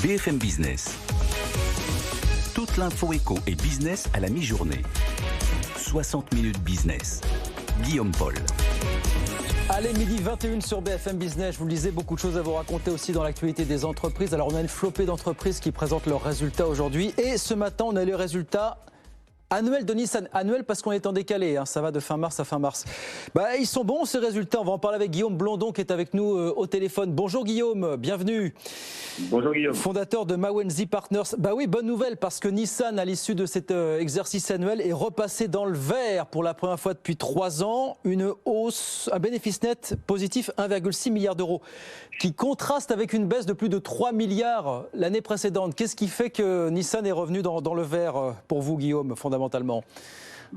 BFM Business. Toute l'info éco et business à la mi-journée. 60 minutes business. Guillaume Paul. Allez, midi 21 sur BFM Business. Je vous le disais, beaucoup de choses à vous raconter aussi dans l'actualité des entreprises. Alors, on a une flopée d'entreprises qui présentent leurs résultats aujourd'hui. Et ce matin, on a les résultats annuels de Nissan. Annuels parce qu'on est en décalé. Ça va de fin mars à fin mars. Ils sont bons ces résultats. On va en parler avec Guillaume Blondon qui est avec nous au téléphone. Bonjour Guillaume, bienvenue. Bonjour Guillaume. Fondateur de Mawenzi Partners. Oui, bonne nouvelle parce que Nissan, à l'issue de cet exercice annuel, est repassé dans le vert pour la première fois depuis 3 ans. Une hausse, un bénéfice net positif 1,6 milliard d'euros qui contraste avec une baisse de plus de 3 milliards l'année précédente. Qu'est-ce qui fait que Nissan est revenu dans le vert pour vous, Guillaume, fondamentalement?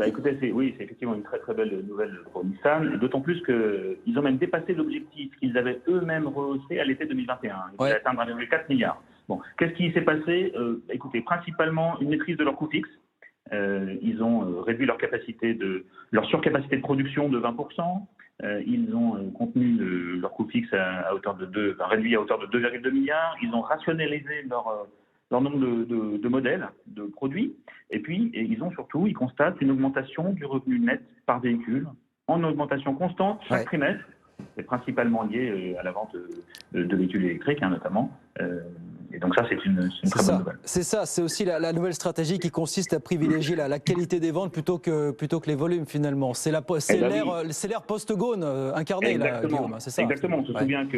Écoutez, c'est effectivement une très très belle nouvelle pour Nissan, d'autant plus qu'ils ont même dépassé l'objectif qu'ils avaient eux-mêmes rehaussé à l'été 2021. Ils voulaient atteindre 1,4 milliard. Bon, qu'est-ce qui s'est passé? Écoutez, principalement une maîtrise de leurs coûts fixes. Ils ont réduit leur surcapacité de production de 20%. Ils ont contenu leurs coûts fixes réduit à hauteur de 2,2 milliards. Ils ont rationalisé leur nombre de modèles, de produits. Et puis, ils constatent une augmentation du revenu net par véhicule en augmentation constante chaque trimestre. C'est principalement lié à la vente de véhicules électriques, notamment. Et donc ça, c'est une très bonne nouvelle. C'est ça, c'est aussi la nouvelle stratégie qui consiste à privilégier la qualité des ventes plutôt que les volumes, finalement. C'est l'ère post-Ghosn incarnée, là, Guillaume, c'est ça? Exactement, on se souvient que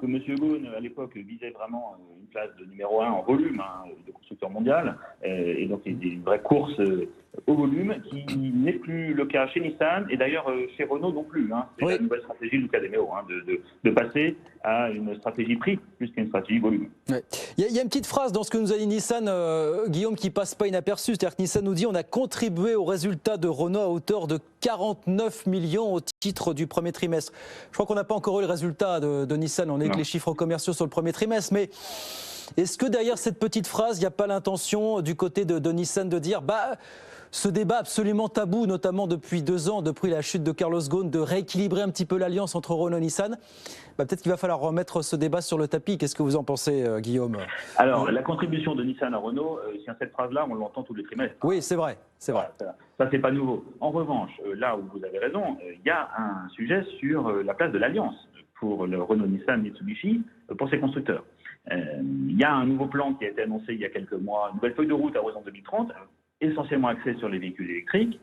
M. Ghosn, à l'époque, visait vraiment une place de numéro 1 en volume de constructeur mondial. Et donc, il y a une vraie course au volume qui n'est plus le cas chez Nissan et d'ailleurs chez Renault non plus. C'est la nouvelle stratégie de Luca de Meo, de passer à une stratégie prix plus qu'une stratégie volume. Il y a une petite phrase dans ce que nous a dit Nissan, Guillaume, qui passe pas inaperçue. C'est-à-dire que Nissan nous dit on a contribué au résultat de Renault à hauteur de 49 millions au titre du premier trimestre. Je crois qu'on n'a pas encore eu le résultat de Nissan. On a eu que les chiffres commerciaux sur le premier trimestre. Mais est-ce que derrière cette petite phrase, il n'y a pas l'intention du côté de Nissan de dire ce débat absolument tabou, notamment depuis 2 ans, depuis la chute de Carlos Ghosn, de rééquilibrer un petit peu l'alliance entre Renault et Nissan? Peut-être qu'il va falloir remettre ce débat sur le tapis. Qu'est-ce que vous en pensez, Guillaume? Alors, la contribution de Nissan à Renault, cette phrase-là, on l'entend tous les trimestres. Oui, c'est vrai. Ça, c'est pas nouveau. En revanche, là où vous avez raison, il y a un sujet sur la place de l'alliance pour le Renault, Nissan, Mitsubishi, pour ces constructeurs. Il y a un nouveau plan qui a été annoncé il y a quelques mois, une nouvelle feuille de route à horizon 2030, essentiellement axée sur les véhicules électriques.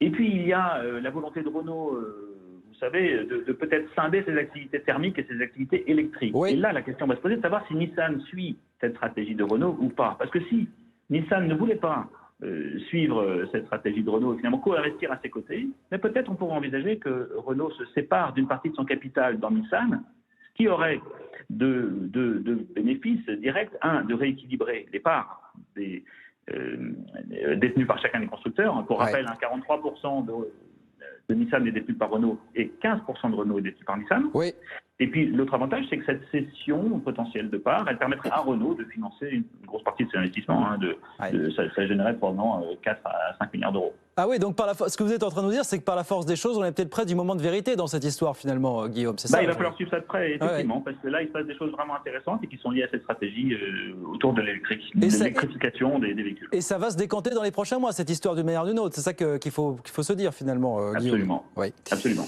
Et puis, il y a la volonté de Renault, vous savez, de peut-être scinder ses activités thermiques et ses activités électriques. Oui. Et là, la question va se poser de savoir si Nissan suit cette stratégie de Renault ou pas. Parce que si Nissan ne voulait pas suivre cette stratégie de Renault et finalement co-investir à ses côtés, mais peut-être on pourrait envisager que Renault se sépare d'une partie de son capital dans Nissan, ce qui aurait de bénéfices directs, de rééquilibrer les parts détenues par chacun des constructeurs. Pour rappel, 43% de Nissan est détenu par Renault et 15% de Renault est détenu par Nissan. Oui. Et puis l'autre avantage, c'est que cette cession potentielle de parts, elle permettrait à Renault de financer une grosse partie de ses investissements. Ça générerait probablement 4 à 5 milliards d'euros. Ah oui, donc ce que vous êtes en train de nous dire, c'est que par la force des choses, on est peut-être près du moment de vérité dans cette histoire finalement, Guillaume, c'est ça? Il va falloir suivre ça de près, effectivement, parce que là, il se passe des choses vraiment intéressantes et qui sont liées à cette stratégie autour de l'électrification des véhicules. Et ça va se décanter dans les prochains mois, cette histoire d'une manière ou d'une autre. C'est ça qu'il faut se dire finalement, Guillaume. Absolument. Oui. Absolument.